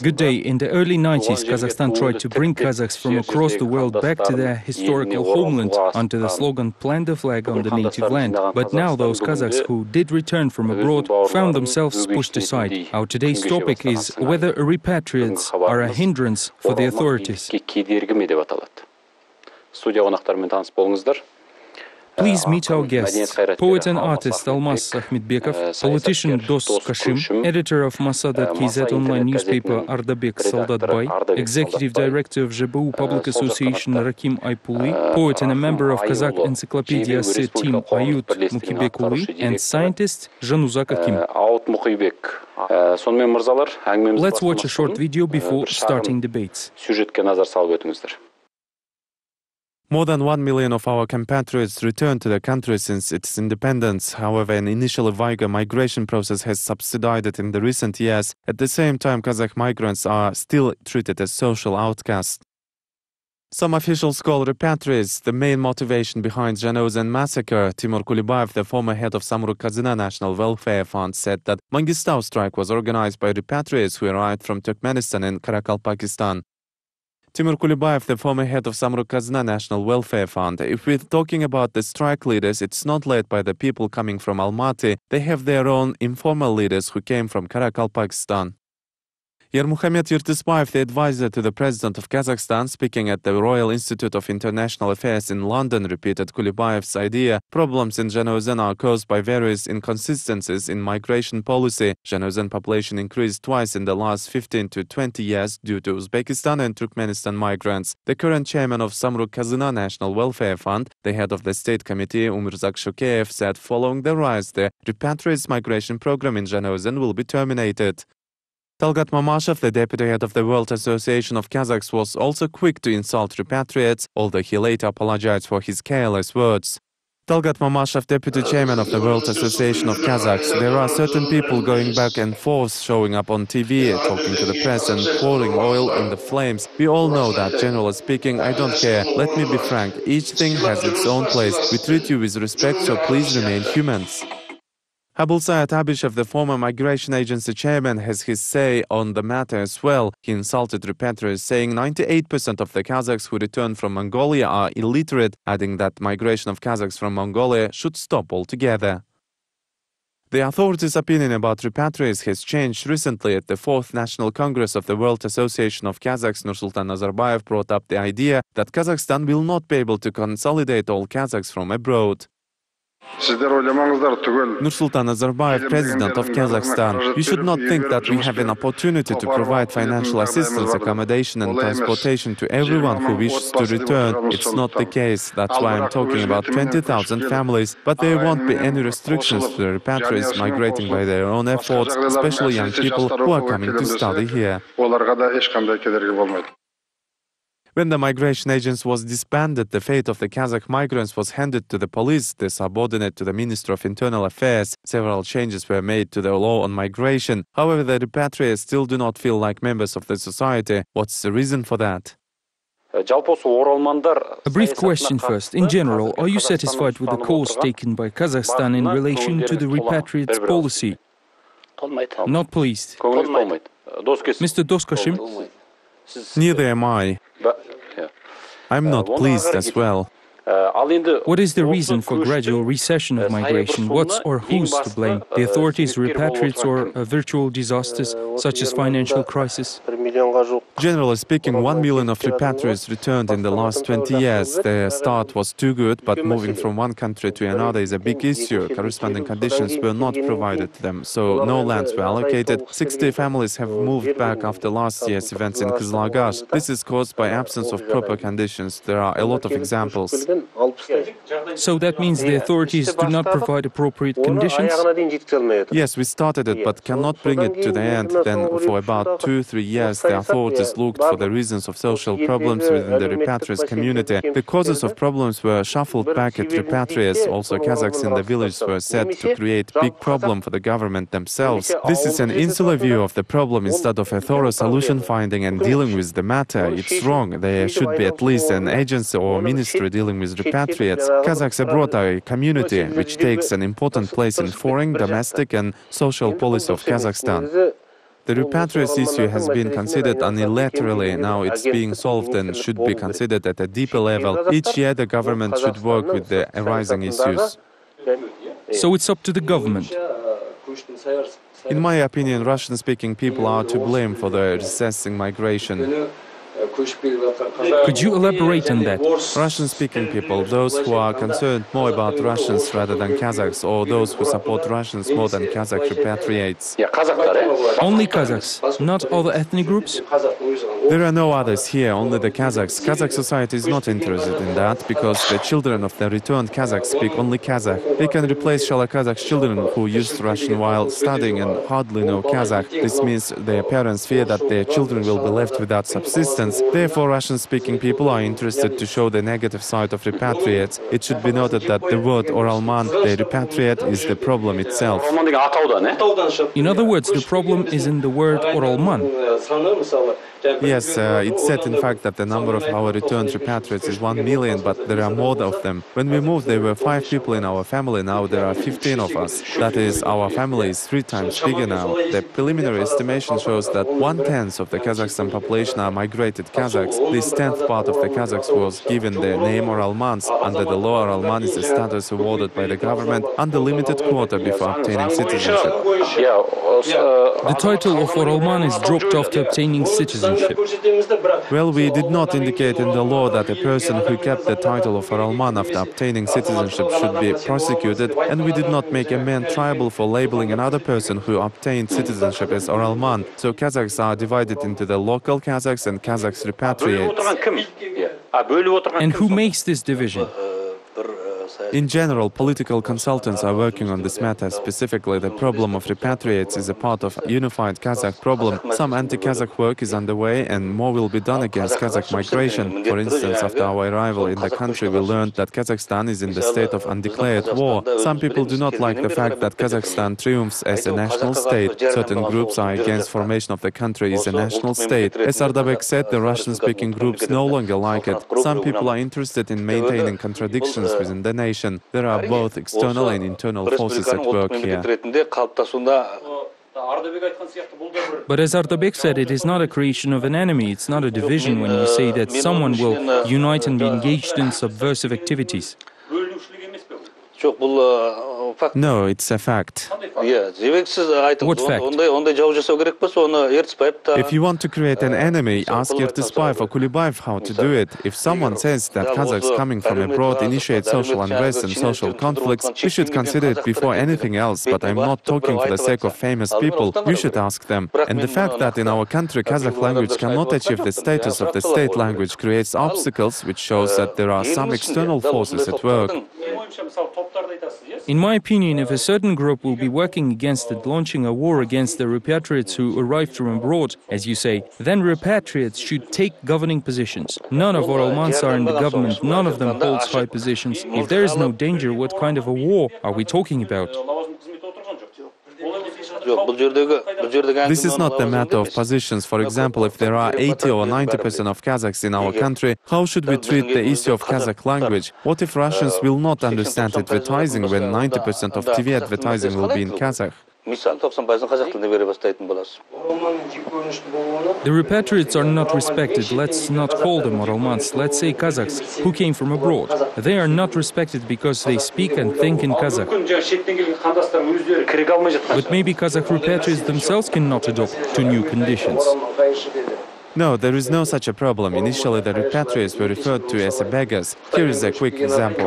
Good day. In the early 90s, Kazakhstan tried to bring Kazakhs from across the world back to their historical homeland under the slogan "Plant the flag on the native land." But now those Kazakhs who did return from abroad found themselves pushed aside. Our today's topic is whether repatriates are a hindrance for the authorities. Please meet our guests, poet and artist Almas Ahmedbekov, politician Dos Kashim, editor of Masad.kz online newspaper Ardabek Soldatbay, executive director of JBU Public Association Rakim Aypuli, poet and a member of Kazakh Encyclopedia Se team Ayut Mukibekuli, and scientist Januzak Akim. Let's watch a short video before starting debates. More than 1 million of our compatriots returned to the country since its independence. However, an initially vigorous migration process has subsided in the recent years. At the same time, Kazakh migrants are still treated as social outcasts. Some officials call repatriates the main motivation behind Zhanaozen massacre. Timur Kulibayev, the former head of Samruk-Kazyna National Welfare Fund, said that Mangistau strike was organized by repatriates who arrived from Turkmenistan and Karakalpakistan. Timur Kulibayev, the former head of Samruk-Kazyna National Welfare Fund. If we're talking about the strike leaders, it's not led by the people coming from Almaty. They have their own informal leaders who came from Karakalpakistan. Yermuhamed Yurtisbayev, the advisor to the President of Kazakhstan, speaking at the Royal Institute of International Affairs in London, repeated Kulibayev's idea. Problems in Zhanaozen are caused by various inconsistencies in migration policy. Zhanaozen population increased twice in the last 15 to 20 years due to Uzbekistan and Turkmenistan migrants. The current chairman of Samruk-Kazyna National Welfare Fund, the head of the state committee, Umirzak Shokeyev, said following the rise, the repatriates migration program in Zhanaozen will be terminated. Talgat Mamashev, the deputy head of the World Association of Kazakhs, was also quick to insult repatriates, although he later apologized for his careless words. Talgat Mamashev, deputy chairman of the World Association of Kazakhs, there are certain people going back and forth, showing up on TV, talking to the press and pouring oil in the flames. We all know that, generally speaking, I don't care. Let me be frank, each thing has its own place. We treat you with respect, so please remain humans. Abulsayat Abishev, the former migration agency chairman, has his say on the matter as well. He insulted repatriates, saying 98% of the Kazakhs who return from Mongolia are illiterate, adding that migration of Kazakhs from Mongolia should stop altogether. The authorities' opinion about repatriates has changed recently. At the 4th National Congress of the World Association of Kazakhs, Nursultan Nazarbayev brought up the idea that Kazakhstan will not be able to consolidate all Kazakhs from abroad. Nursultan Nazarbayev, President of Kazakhstan, you should not think that we have an opportunity to provide financial assistance, accommodation and transportation to everyone who wishes to return. It's not the case. That's why I'm talking about 20,000 families, but there won't be any restrictions to the repatriates migrating by their own efforts, especially young people who are coming to study here. When the migration agency was disbanded, the fate of the Kazakh migrants was handed to the police, the subordinate to the Minister of Internal Affairs. Several changes were made to the law on migration. However, the repatriates still do not feel like members of the society. What's the reason for that? A brief question first. In general, are you satisfied with the course taken by Kazakhstan in relation to the repatriates policy? Not pleased. Mr. Doskashim? Neither am I. I'm not pleased as well. What is the reason for gradual recession of migration? What's or who's to blame? The authorities, repatriates, or virtual disasters such as financial crisis? Generally speaking, 1 million of repatriates returned in the last 20 years. The start was too good, but moving from one country to another is a big issue. Corresponding conditions were not provided to them, so no lands were allocated. 60 families have moved back after last year's events in Kızılağaç. This is caused by absence of proper conditions. There are a lot of examples. So that means the authorities do not provide appropriate conditions? Yes, we started it, but cannot bring it to the end. Then for about 2-3 years, the authorities looked for the reasons of social problems within the Repatriates community, the causes of problems were shuffled back at Repatriates. Also, Kazakhs in the village were said to create big problem for the government themselves. This is an insular view of the problem instead of a thorough solution finding and dealing with the matter. It's wrong. There should be at least an agency or ministry dealing with repatriates. Kazakhs abroad are a community which takes an important place in foreign, domestic and social policy of Kazakhstan. The repatriates issue has been considered unilaterally. Now it's being solved and should be considered at a deeper level. Each year the government should work with the arising issues. So it's up to the government. In my opinion, Russian-speaking people are to blame for the recessing migration. Could you elaborate on that? Russian-speaking people, those who are concerned more about Russians rather than Kazakhs, or those who support Russians more than Kazakh repatriates. Only Kazakhs, not other ethnic groups? There are no others here, only the Kazakhs. Kazakh society is not interested in that, because the children of the returned Kazakhs speak only Kazakh. They can replace Shala Kazakh children who used Russian while studying and hardly know Kazakh. This means their parents fear that their children will be left without subsistence. Therefore, Russian-speaking people are interested to show the negative side of repatriates. It should be noted that the word oralman, the repatriate, is the problem itself. In other words, the problem is in the word oralman. Yes, it's said in fact that the number of our returned repatriates is 1 million, but there are more of them. When we moved, there were 5 people in our family, now there are 15 of us. That is, our family is 3 times bigger now. The preliminary estimation shows that 1/10 of the Kazakhstan population are migrated Kazakhs. This 10th part of the Kazakhs was given the name Oralmans. Under the law, Oralman is a status awarded by the government under limited quota before obtaining citizenship. The title of oralman is dropped after obtaining citizenship. Well, we did not indicate in the law that a person who kept the title of oralman after obtaining citizenship should be prosecuted, and we did not make a man triable for labeling another person who obtained citizenship as oralman. So Kazakhs are divided into the local Kazakhs and Kazakhs repatriates. And who makes this division? In general, political consultants are working on this matter. Specifically, the problem of repatriates is a part of a unified Kazakh problem. Some anti-Kazakh work is underway and more will be done against Kazakh migration. For instance, after our arrival in the country, we learned that Kazakhstan is in the state of undeclared war. Some people do not like the fact that Kazakhstan triumphs as a national state. Certain groups are against formation of the country as a national state. As Ardabek said, the Russian-speaking groups no longer like it. Some people are interested in maintaining contradictions within the nation. There are both external and internal forces at work here. But as Ardabek said, it is not a creation of an enemy, it's not a division when you say that someone will unite and be engaged in subversive activities. No, it's a fact. What fact? If you want to create an enemy, ask Ertisbayev or Kulibayev how to do it. If someone says that Kazakhs coming from abroad initiate social unrest and social conflicts, we should consider it before anything else. But I'm not talking for the sake of famous people. You should ask them. And the fact that in our country Kazakh language cannot achieve the status of the state language creates obstacles, which shows that there are some external forces at work. In my opinion, if a certain group will be working against it, launching a war against the repatriates who arrived from abroad, as you say, then repatriates should take governing positions. None of oralmans are in the government, none of them holds high positions. If there is no danger, what kind of a war are we talking about? This is not the matter of positions. For example, if there are 80 or 90% of Kazakhs in our country, how should we treat the issue of Kazakh language? What if Russians will not understand advertising when 90% of TV advertising will be in Kazakh? The repatriates are not respected. Let's not call them oralmans. Let's say Kazakhs who came from abroad. They are not respected because they speak and think in Kazakh. But maybe Kazakh repatriates themselves cannot adapt to new conditions. No, there is no such a problem. Initially, the repatriates were referred to as beggars. Here is a quick example.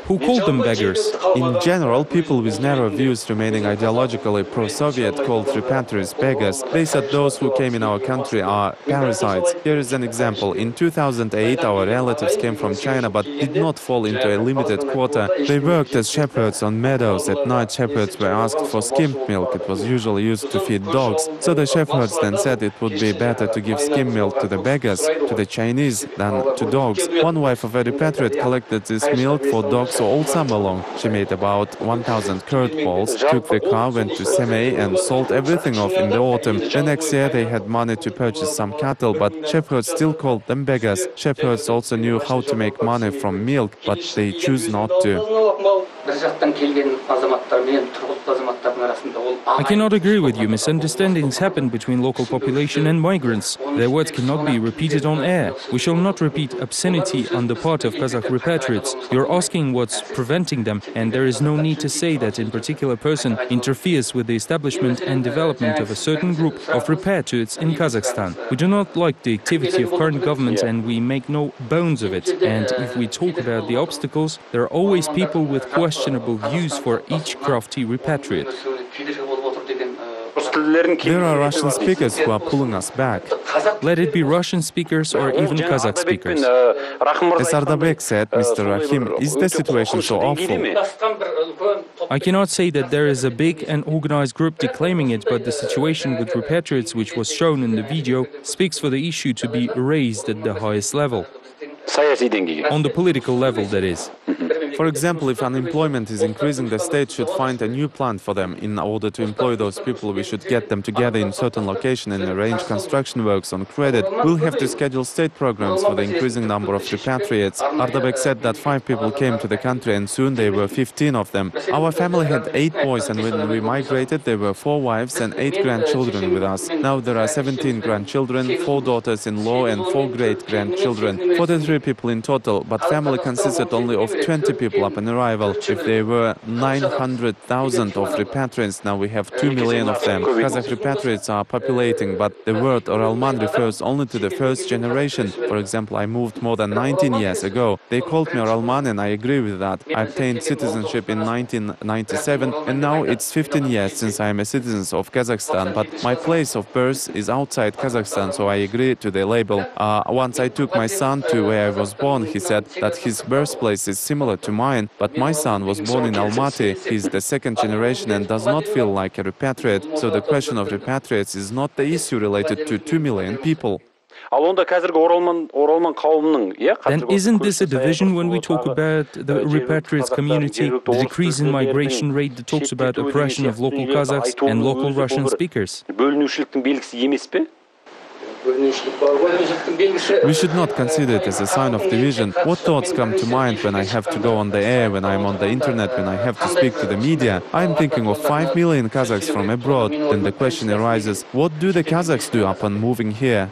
Who called them beggars? In general, people with narrow views remaining ideologically pro-Soviet called repatriates beggars. They said those who came in our country are parasites. Here is an example. In 2008, our relatives came from China but did not fall into a limited quota. They worked as shepherds on meadows. At night, shepherds were asked for skimmed milk. It was usually used to feed dogs. So the shepherds then said it would be better to give skim milk to the beggars, to the Chinese, than to dogs. One wife of a repatriate collected this milk for dogs all summer long. She made about 1,000 curd balls, took the car, went to Semey and sold everything off in the autumn. The next year they had money to purchase some cattle, but shepherds still called them beggars. Shepherds also knew how to make money from milk, but they choose not to. I cannot agree with you. Misunderstandings happen between local population and migrants. Their words cannot be repeated on air. We shall not repeat obscenity on the part of Kazakh repatriates. You're asking what's preventing them, and there is no need to say that in particular person interferes with the establishment and development of a certain group of repatriates in Kazakhstan. We do not like the activity of current government and we make no bones of it. And if we talk about the obstacles, there are always people with questionable views for each crafty repatriate. There are Russian speakers who are pulling us back. Let it be Russian speakers or even Kazakh speakers. As Ardabek said, Mr. Rahim, is the situation so awful? I cannot say that there is a big and organized group declaiming it, but the situation with repatriates, which was shown in the video, speaks for the issue to be raised at the highest level. On the political level, that is. For example, if unemployment is increasing, the state should find a new plan for them. In order to employ those people, we should get them together in certain location and arrange construction works on credit. We'll have to schedule state programs for the increasing number of repatriates. Ardabek said that 5 people came to the country and soon there were 15 of them. Our family had 8 boys and when we migrated there were 4 wives and 8 grandchildren with us. Now there are 17 grandchildren, 4 daughters-in-law and 4 great-grandchildren. 43 people in total, but family consisted only of 20 people upon arrival. If there were 900,000 of repatriates, now we have 2 million of them. Kazakh repatriates are populating, but the word Oralman refers only to the first generation. For example, I moved more than 19 years ago. They called me Oralman and I agree with that. I obtained citizenship in 1997 and now it's 15 years since I am a citizen of Kazakhstan, but my place of birth is outside Kazakhstan, so I agree to the label. Once I took my son to where I was born, he said that his birthplace is similar to mine, but my son was born in Almaty. He is the second generation and does not feel like a repatriate, so the question of repatriates is not the issue related to 2 million people. Then isn't this a division when we talk about the repatriates community, the decrease in migration rate that talks about oppression of local Kazakhs and local Russian speakers? We should not consider it as a sign of division. What thoughts come to mind when I have to go on the air, when I'm on the internet, when I have to speak to the media? I'm thinking of 5 million Kazakhs from abroad. Then the question arises, what do the Kazakhs do upon moving here?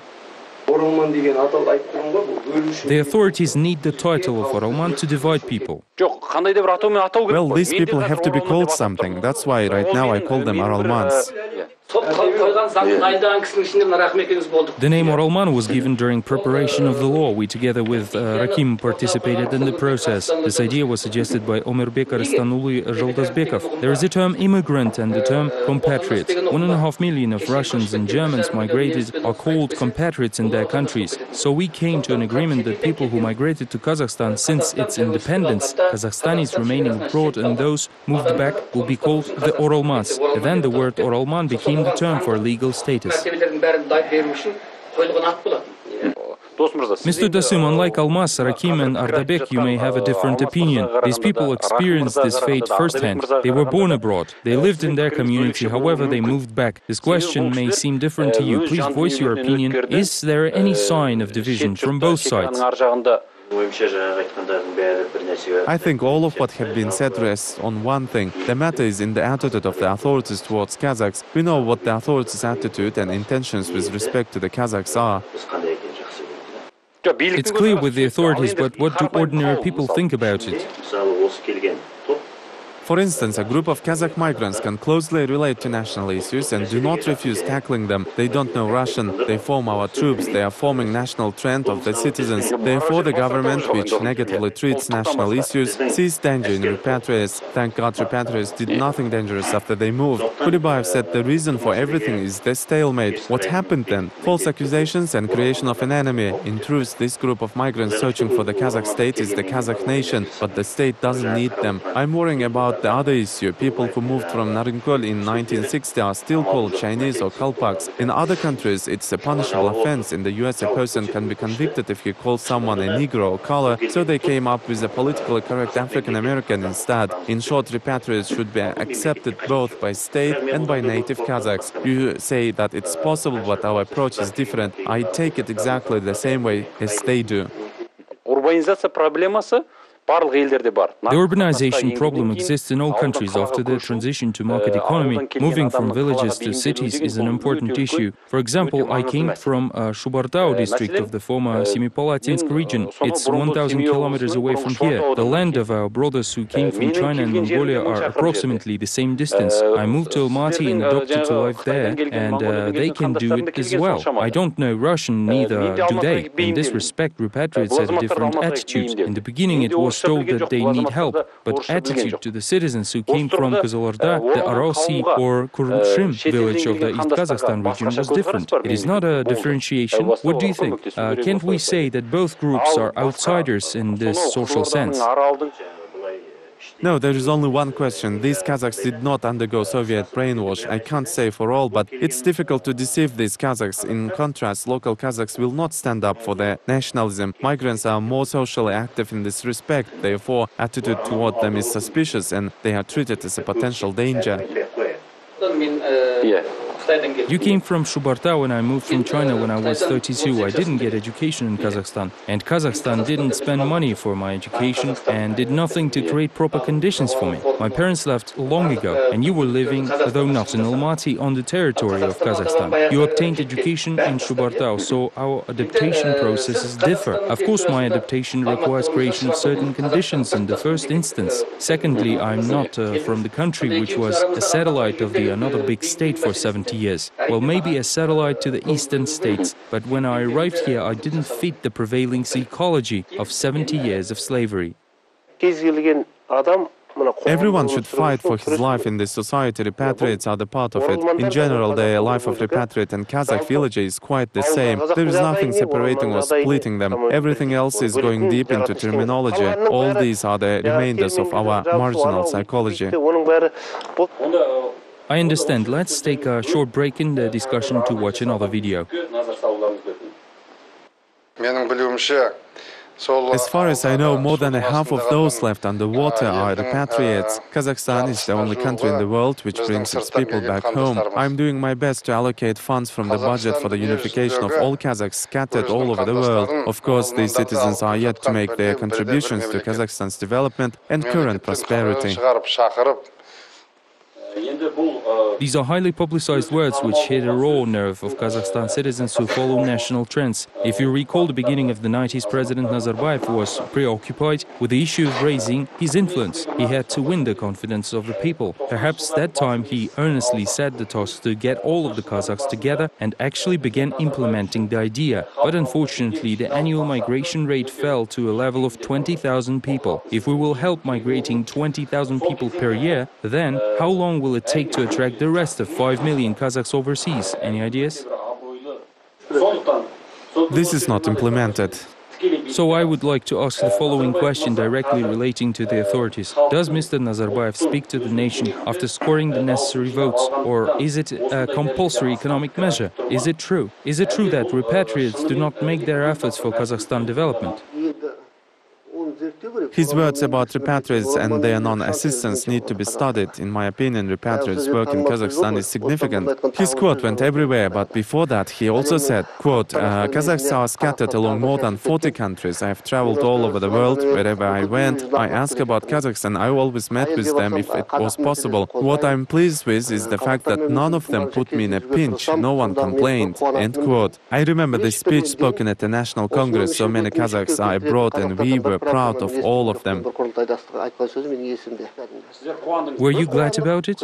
The authorities need the title of Oralman to divide people. Well, these people have to be called something. That's why right now I call them Oralmans. The name Oralman was given during preparation of the law. We, together with Rakim, participated in the process. This idea was suggested by Omirbek Arstanuli Zholdazbekov. There is a term immigrant and the term compatriot. 1.5 million of Russians and Germans migrated are called compatriots in their countries. So we came to an agreement that people who migrated to Kazakhstan since its independence, Kazakhstanis remaining abroad and those moved back, will be called the Oralmans. Then the word Oralman became the term for legal status. Mr. Dasum, unlike Almas, Rakim and Ardabek, you may have a different opinion. These people experienced this fate firsthand. They were born abroad. They lived in their community, however they moved back. This question may seem different to you. Please voice your opinion. Is there any sign of division from both sides? I think all of what have been said rests on one thing. The matter is in the attitude of the authorities towards Kazakhs. We know what the authorities' attitude and intentions with respect to the Kazakhs are. It's clear with the authorities, but what do ordinary people think about it? For instance, a group of Kazakh migrants can closely relate to national issues and do not refuse tackling them. They don't know Russian, they form our troops, they are forming national trend of the citizens. Therefore, the government, which negatively treats national issues, sees danger in repatriates. Thank God repatriates did nothing dangerous after they moved. Kulibayev said the reason for everything is the stalemate. What happened then? False accusations and creation of an enemy. In truth, this group of migrants searching for the Kazakh state is the Kazakh nation, but the state doesn't need them. I'm worrying about the other issue. People who moved from Narınkol in 1960 are still called Chinese or Kalpaks. In other countries, it's a punishable offense. In the US, a person can be convicted if he calls someone a Negro or color, so they came up with a politically correct African American instead. In short, repatriates should be accepted both by state and by native Kazakhs. You say that it's possible, but our approach is different. I take it exactly the same way as they do. The urbanization problem exists in all countries after the transition to market economy. Moving from villages to cities is an important issue. For example, I came from Shubartau district of the former Semipalatinsk region. It's 1,000 kilometers away from here. The land of our brothers who came from China and Mongolia are approximately the same distance. I moved to Almaty and adopted to life there, and they can do it as well. I don't know Russian, neither do they. In this respect, repatriates had a different attitude. In the beginning, it was told that they need help, but attitude to the citizens who came from Kızılorda, the Aralsi or Kurumshim village of the East Kazakhstan region was different. It is not a differentiation. What do you think? Can't we say that both groups are outsiders in this social sense? No, there is only one question. These Kazakhs did not undergo Soviet brainwash. I can't say for all, but it's difficult to deceive these Kazakhs. In contrast, local Kazakhs will not stand up for their nationalism. Migrants are more socially active in this respect. Therefore, attitude toward them is suspicious and they are treated as a potential danger. You came from Shubartau and I moved from China when I was 32. I didn't get education in Kazakhstan. And Kazakhstan didn't spend money for my education and did nothing to create proper conditions for me. My parents left long ago and you were living, though not in Almaty, on the territory of Kazakhstan. You obtained education in Shubartau, so our adaptation processes differ. Of course, my adaptation requires creation of certain conditions in the first instance. Secondly, I'm not from the country which was a satellite of another big state for 70 years. Well, maybe a satellite to the eastern states, but when I arrived here, I didn't fit the prevailing psychology of 70 years of slavery. Everyone should fight for his life in this society. Repatriates are the part of it. In general, the life of repatriate and Kazakh villager is quite the same. There is nothing separating or splitting them. Everything else is going deep into terminology. All these are the remainders of our marginal psychology. I understand. Let's take a short break in the discussion to watch another video. As far as I know, more than half of those left underwater are repatriates. Kazakhstan is the only country in the world which brings its people back home. I'm doing my best to allocate funds from the budget for the unification of all Kazakhs scattered all over the world. Of course, these citizens are yet to make their contributions to Kazakhstan's development and current prosperity. These are highly publicized words which hit a raw nerve of Kazakhstan citizens who follow national trends. If you recall the beginning of the 90s, President Nazarbayev was preoccupied with the issue of raising his influence. He had to win the confidence of the people. Perhaps that time he earnestly set the task to get all of the Kazakhs together and actually began implementing the idea. But unfortunately, the annual migration rate fell to a level of 20,000 people. If we will help migrating 20,000 people per year, then how long will it take to attract the rest of 5 million Kazakhs overseas? Any ideas? This is not implemented. So I would like to ask the following question directly relating to the authorities. Does Mr. Nazarbayev speak to the nation after scoring the necessary votes? Or is it a compulsory economic measure? Is it true? Is it true that repatriates do not make their efforts for Kazakhstan development? His words about repatriates and their non-assistance need to be studied. In my opinion, repatriates' work in Kazakhstan is significant. His quote went everywhere, but before that he also said, quote, Kazakhs are scattered along more than 40 countries. I have traveled all over the world. Wherever I went, I asked about Kazakhs and I always met with them if it was possible. What I'm pleased with is the fact that none of them put me in a pinch. No one complained. End quote. I remember this speech spoken at the National Congress. So many Kazakhs are abroad and we were proud out of all of them. Were you glad about it?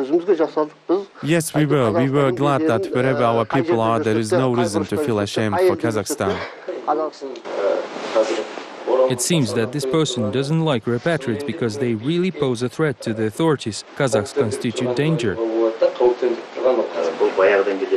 Yes, we were. We were glad that wherever our people are, there is no reason to feel ashamed for Kazakhstan. It seems that this person doesn't like repatriates because they really pose a threat to the authorities. Kazakhs constitute danger.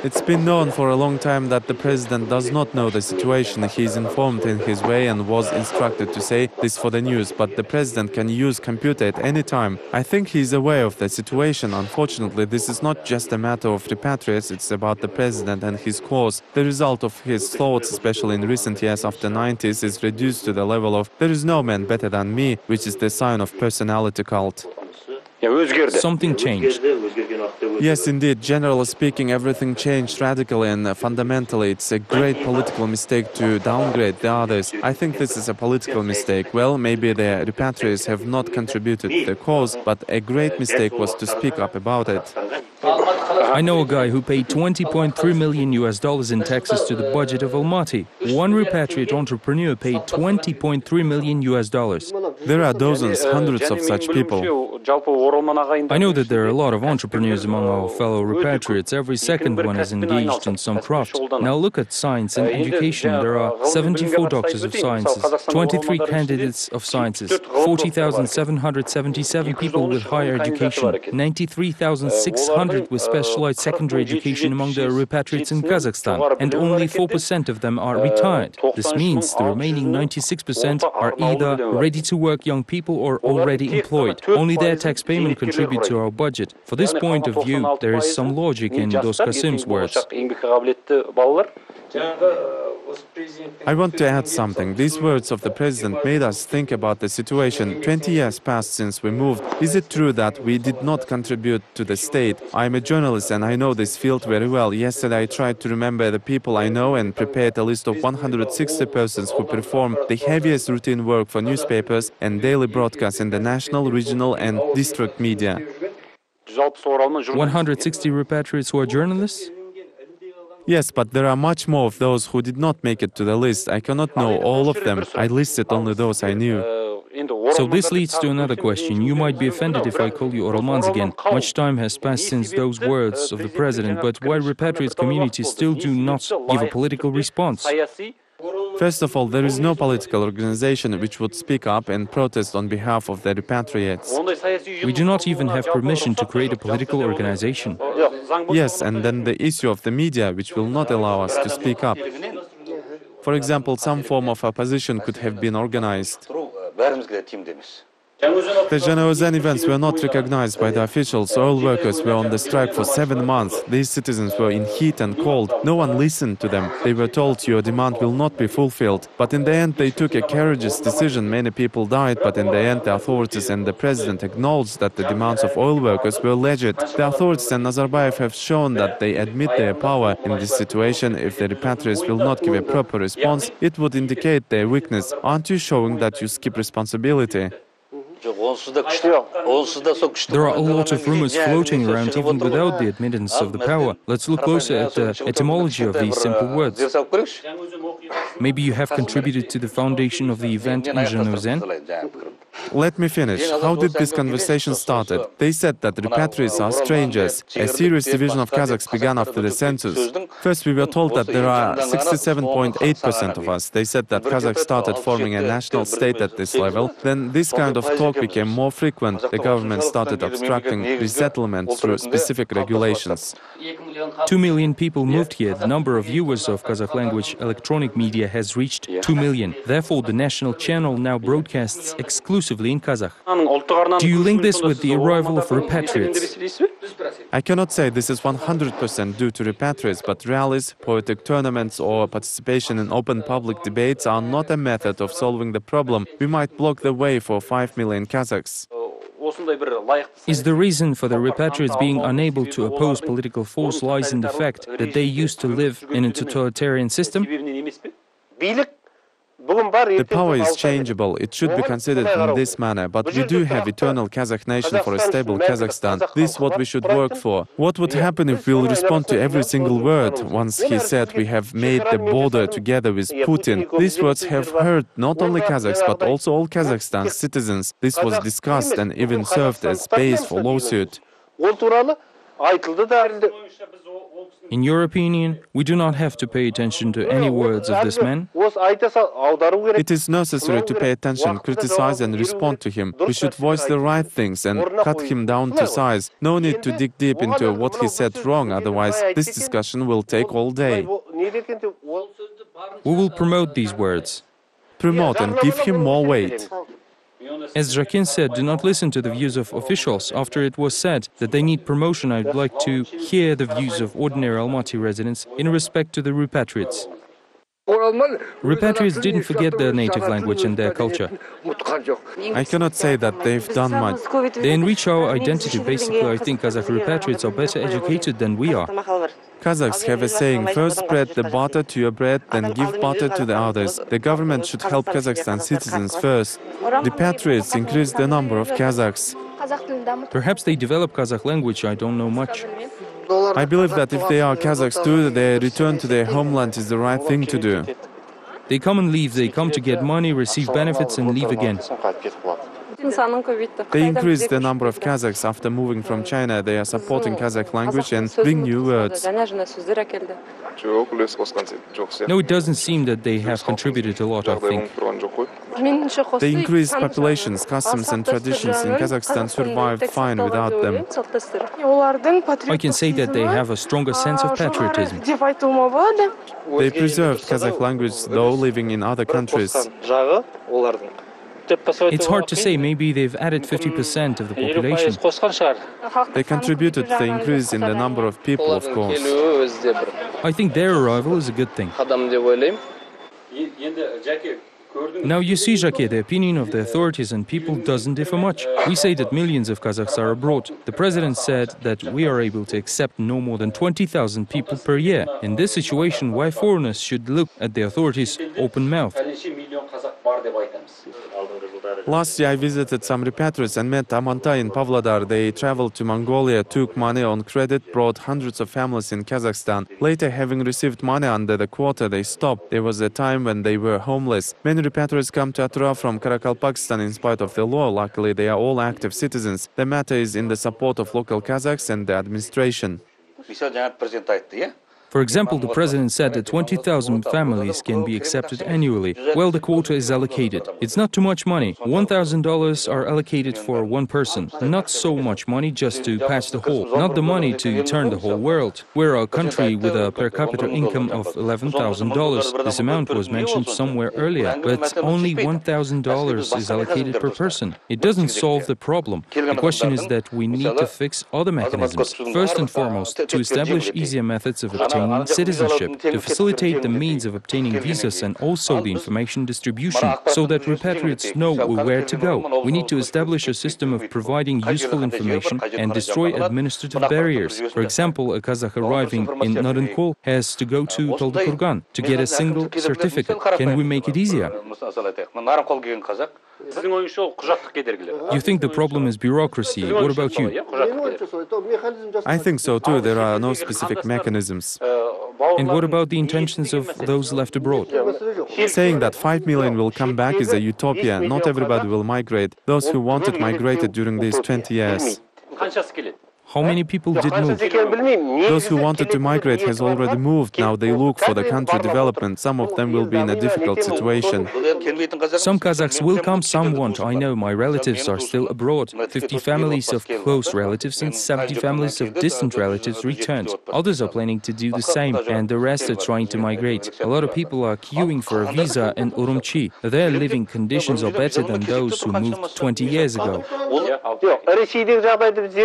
It's been known for a long time that the president does not know the situation. He is informed in his way and was instructed to say this for the news, but the president can use computer at any time. I think he is aware of the situation. Unfortunately, this is not just a matter of repatriates, it's about the president and his cause. The result of his thoughts, especially in recent years after the 90s, is reduced to the level of "there is no man better than me," which is the sign of personality cult. Something changed. Yes, indeed. Generally speaking, everything changed radically and fundamentally. It's a great political mistake to downgrade the others. I think this is a political mistake. Well, maybe the repatriates have not contributed to the cause, but a great mistake was to speak up about it. I know a guy who paid $20.3 million in taxes to the budget of Almaty. One repatriate entrepreneur paid $20.3 million. There are dozens, hundreds of such people. I know that there are a lot of entrepreneurs among our fellow repatriates. Every second one is engaged in some craft. Now look at science and education. There are 74 doctors of sciences, 23 candidates of sciences, 40,777 people with higher education, 93,600 with specialized secondary education among the repatriates in Kazakhstan, and only 4% of them are retired. This means the remaining 96% are either ready-to-work young people or already employed. Only their tax payment contribute to our budget. For this point of view, there is some logic in Dost Kasim's words. I want to add something. These words of the president made us think about the situation. 20 years passed since we moved. Is it true that we did not contribute to the state? I'm a journalist and I know this field very well. Yesterday I tried to remember the people I know and prepared a list of 160 persons who perform the heaviest routine work for newspapers and daily broadcasts in the national, regional and district media. 160 repatriates who are journalists? Yes, but there are much more of those who did not make it to the list. I cannot know all of them. I listed only those I knew. So this leads to another question. You might be offended if I call you Oralmans again. Much time has passed since those words of the president, but why repatriate communities still do not give a political response? First of all, there is no political organization which would speak up and protest on behalf of the repatriates. We do not even have permission to create a political organization. Yes, and then the issue of the media, which will not allow us to speak up. For example, some form of opposition could have been organized. The Zhanaozen events were not recognized by the officials. Oil workers were on the strike for 7 months. These citizens were in heat and cold. No one listened to them. They were told your demand will not be fulfilled. But in the end, they took a courageous decision. Many people died, but in the end, the authorities and the president acknowledged that the demands of oil workers were legit. The authorities and Nazarbayev have shown that they admit their power. In this situation, if the repatriates will not give a proper response, it would indicate their weakness. Aren't you showing that you skip responsibility? There are a lot of rumors floating around even without the admittance of the power. Let's look closer at the etymology of these simple words. Maybe you have contributed to the foundation of the event in Zhanaozen? Let me finish. How did this conversation started? They said that repatriates are strangers. A serious division of Kazakhs began after the census. First, we were told that there are 67.8% of us. They said that Kazakhs started forming a national state at this level. Then this kind of talk became more frequent. The government started obstructing resettlement through specific regulations. 2 million people moved here. The number of viewers of Kazakh language electronic media has reached 2 million. Therefore, the national channel now broadcasts exclusively in Kazakh. Do you link this with the arrival of repatriates? I cannot say this is 100% due to repatriates, but rallies, poetic tournaments or participation in open public debates are not a method of solving the problem. We might block the way for 5 million Kazakhs. Is the reason for the repatriates being unable to oppose political force lies in the fact that they used to live in a totalitarian system? The power is changeable. It should be considered in this manner. But we do have eternal Kazakh nation for a stable Kazakhstan. This is what we should work for. What would happen if we'll respond to every single word? Once he said we have made the border together with Putin. These words have hurt not only Kazakhs but also all Kazakhstan's citizens. This was discussed and even served as base for lawsuit. In your opinion, we do not have to pay attention to any words of this man? It is necessary to pay attention, criticize and respond to him. We should voice the right things and cut him down to size. No need to dig deep into what he said wrong, otherwise this discussion will take all day. We will promote these words. Promote and give him more weight. As Jakin said, do not listen to the views of officials. After it was said that they need promotion, I would like to hear the views of ordinary Almaty residents in respect to the repatriates. Repatriates didn't forget their native language and their culture. I cannot say that they've done much. They enrich our identity. Basically, I think Kazakh repatriates are better educated than we are. Kazakhs have a saying, first spread the butter to your bread, then give butter to the others. The government should help Kazakhstan citizens first. Repatriates increase the number of Kazakhs. Perhaps they develop Kazakh language, I don't know much. I believe that if they are Kazakhs too, their return to their homeland is the right thing to do. They come and leave, they come to get money, receive benefits and leave again. They increase the number of Kazakhs after moving from China. They are supporting Kazakh language and bring new words. No, it doesn't seem that they have contributed a lot, I think. The increased populations, customs and traditions in Kazakhstan survived fine without them. I can say that they have a stronger sense of patriotism. They preserved Kazakh language though living in other countries. It's hard to say, maybe they've added 50% of the population. They contributed to the increase in the number of people, of course. I think their arrival is a good thing. Now you see, Jacques, the opinion of the authorities and people doesn't differ much. We say that millions of Kazakhs are abroad. The president said that we are able to accept no more than 20,000 people per year. In this situation, why foreigners should look at the authorities open-mouthed? Last year I visited some repatriates and met Amantay in Pavlodar. They traveled to Mongolia, took money on credit, brought hundreds of families in Kazakhstan. Later, having received money under the quota, they stopped. There was a time when they were homeless. Many repatriates come to Atura from Karakalpakstan in spite of the law. Luckily, they are all active citizens. The matter is in the support of local Kazakhs and the administration. For example, the president said that 20,000 families can be accepted annually. Well, the quota is allocated. It's not too much money. $1,000 are allocated for one person. Not so much money just to patch the hole. Not the money to turn the whole world. We're a country with a per capita income of $11,000. This amount was mentioned somewhere earlier, but only $1,000 is allocated per person. It doesn't solve the problem. The question is that we need to fix other mechanisms. First and foremost, to establish easier methods of obtaining citizenship, to facilitate the means of obtaining visas and also the information distribution, so that repatriates know where to go. We need to establish a system of providing useful information and destroy administrative barriers. For example, a Kazakh arriving in Narınkol has to go to Taldykurgan to get a single certificate. Can we make it easier? You think the problem is bureaucracy. What about you? I think so too. There are no specific mechanisms. And what about the intentions of those left abroad? Saying that 5 million will come back is a utopia. Not everybody will migrate. Those who wanted migrated during these 20 years. How many people did move? Those who wanted to migrate has already moved. Now they look for the country development. Some of them will be in a difficult situation. Some Kazakhs will come, some won't. I know my relatives are still abroad. 50 families of close relatives and 70 families of distant relatives returned. Others are planning to do the same, and the rest are trying to migrate. A lot of people are queuing for a visa in Urumqi. Their living conditions are better than those who moved 20 years ago.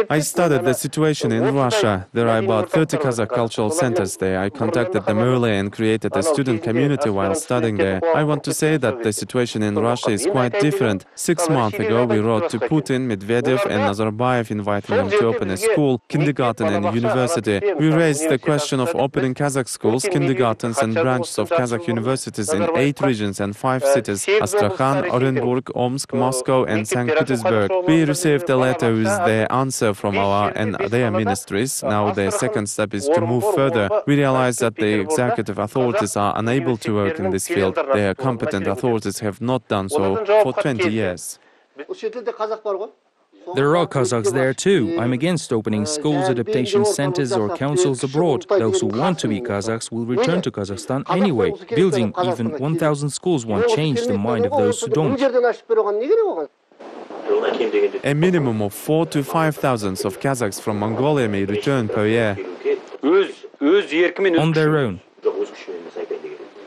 I studied the situation in Russia. There are about 30 Kazakh cultural centers there. I contacted them earlier and created a student community while studying there. I want to say that the situation in Russia is quite different. 6 months ago, we wrote to Putin, Medvedev and Nazarbayev, inviting them to open a school, kindergarten and university. We raised the question of opening Kazakh schools, kindergartens and branches of Kazakh universities in 8 regions and 5 cities: Astrakhan, Orenburg, Omsk, Moscow and St. Petersburg. We received a letter with the answer from our and their ministries. Now the second step is to move further. We realize that the executive authorities are unable to work in this field. Their competent authorities have not done so for 20 years. There are Kazakhs there too. I'm against opening schools, adaptation centers or councils abroad. Those who want to be Kazakhs will return to Kazakhstan anyway. Building even 1,000 schools won't change the mind of those who don't. A minimum of 4,000 to 5,000 of Kazakhs from Mongolia may return per year. On their own.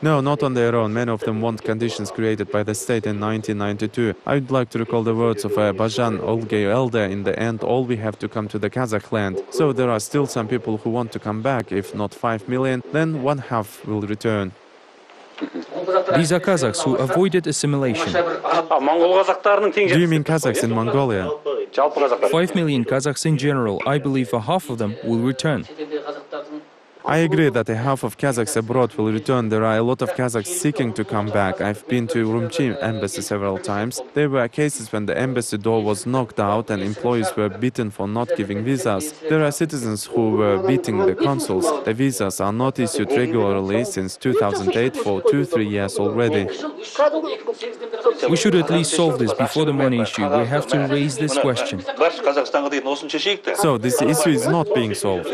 No, not on their own. Many of them want conditions created by the state in 1992. I would like to recall the words of Bajan Olgay Elder: in the end, all we have to come to the Kazakh land. So there are still some people who want to come back. If not 5 million, then 1/2 will return. These are Kazakhs who avoided assimilation. Do you mean Kazakhs in Mongolia? 5 million Kazakhs in general. I believe a half of them will return. I agree that a half of Kazakhs abroad will return. There are a lot of Kazakhs seeking to come back. I've been to Urumqi embassy several times. There were cases when the embassy door was knocked out and employees were beaten for not giving visas. There are citizens who were beating the consuls. The visas are not issued regularly since 2008 for 2-3 years already. We should at least solve this before the money issue. We have to raise this question. So this issue is not being solved.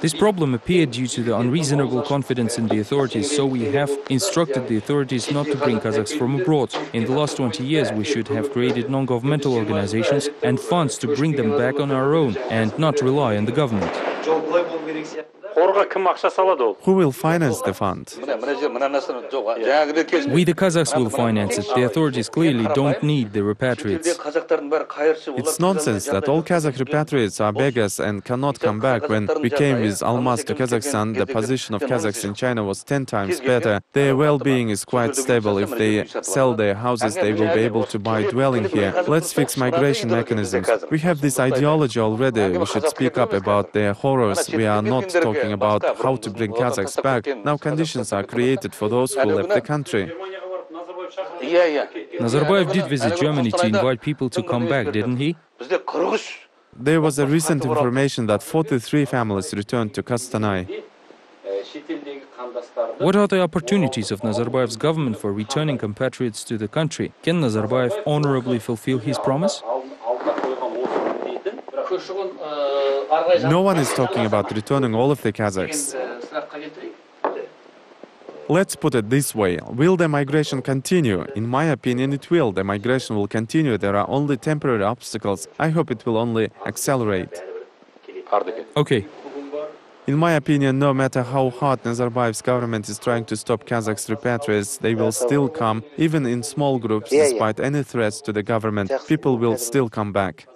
This problem appeared due to the unreasonable confidence in the authorities, so we have instructed the authorities not to bring Kazakhs from abroad. In the last 20 years, we should have created non-governmental organizations and funds to bring them back on our own and not rely on the government. Who will finance the fund? We, the Kazakhs, will finance it. The authorities clearly don't need the repatriates. It's nonsense that all Kazakh repatriates are beggars and cannot come back. When we came with Almaz to Kazakhstan, the position of Kazakhs in China was 10 times better. Their well-being is quite stable. If they sell their houses, they will be able to buy dwelling here. Let's fix migration mechanisms. We have this ideology already. We should speak up about their horrors. We are not talking about how to bring Kazakhs back. Now conditions are created for those who left the country. Nazarbayev did visit Germany to invite people to come back, didn't he? There was a recent information that 43 families returned to Kostanay. What are the opportunities of Nazarbayev's government for returning compatriots to the country? Can Nazarbayev honorably fulfill his promise? No one is talking about returning all of the Kazakhs. Let's put it this way. Will the migration continue? In my opinion, it will. The migration will continue. There are only temporary obstacles. I hope it will only accelerate. Okay. In my opinion, no matter how hard Nazarbayev's government is trying to stop Kazakhs repatriates, they will still come, even in small groups, despite any threats to the government. People will still come back.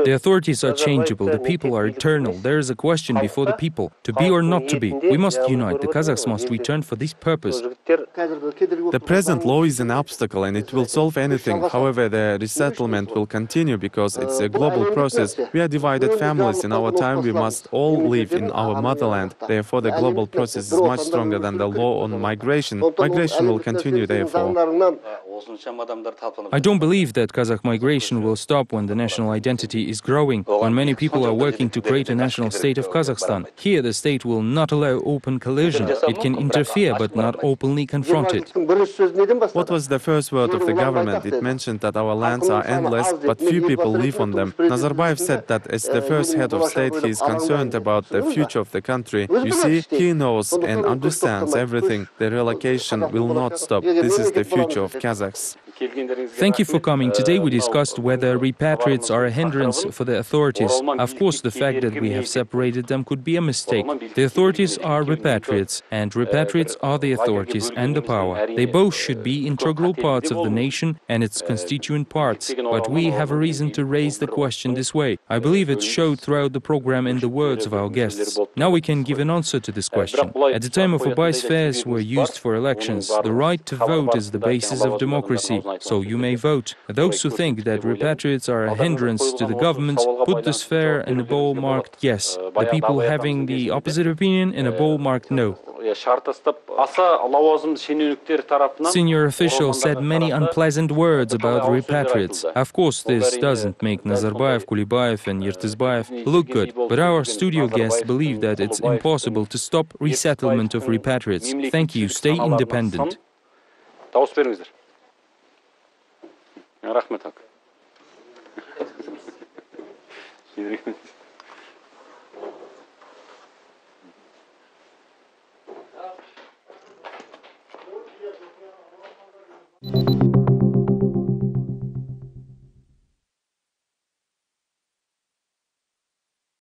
The authorities are changeable, the people are eternal. There is a question before the people, to be or not to be. We must unite, the Kazakhs must return for this purpose. The present law is an obstacle and it will solve anything. However, the resettlement will continue because it's a global process. We are divided families. In our time, we must all live in our motherland. Therefore, the global process is much stronger than the law on migration. Migration will continue, therefore. I don't believe that Kazakh migration will stop when the national identity is growing, when many people are working to create a national state of Kazakhstan. Here, the state will not allow open collision. It can interfere, but not openly confront it. What was the first word of the government? It mentioned that our lands are endless, but few people live on them. Nazarbayev said that as the first head of state, he is concerned about the future of the country. You see, he knows and understands everything. The relocation will not stop. This is the future of Kazakhs. Thank you for coming. Today we discussed whether repatriates are a hindrance for the authorities. Of course, the fact that we have separated them could be a mistake. The authorities are repatriates, and repatriates are the authorities and the power. They both should be integral parts of the nation and its constituent parts. But we have a reason to raise the question this way. I believe it showed throughout the program in the words of our guests. Now we can give an answer to this question. At the time of Abai's fairs were used for elections, the right to vote is the basis of democracy, so you may vote. Those who think that repatriates are a hindrance to the government put this fair in a bowl marked yes. The people having the opposite opinion in a bowl marked no. Senior officials said many unpleasant words about repatriates. Of course, this doesn't make Nazarbayev, Kulibayev and Yirtizbayev look good, but our studio guests believe that it's impossible to stop resettlement of repatriates. Thank you. Stay independent. Rahmet.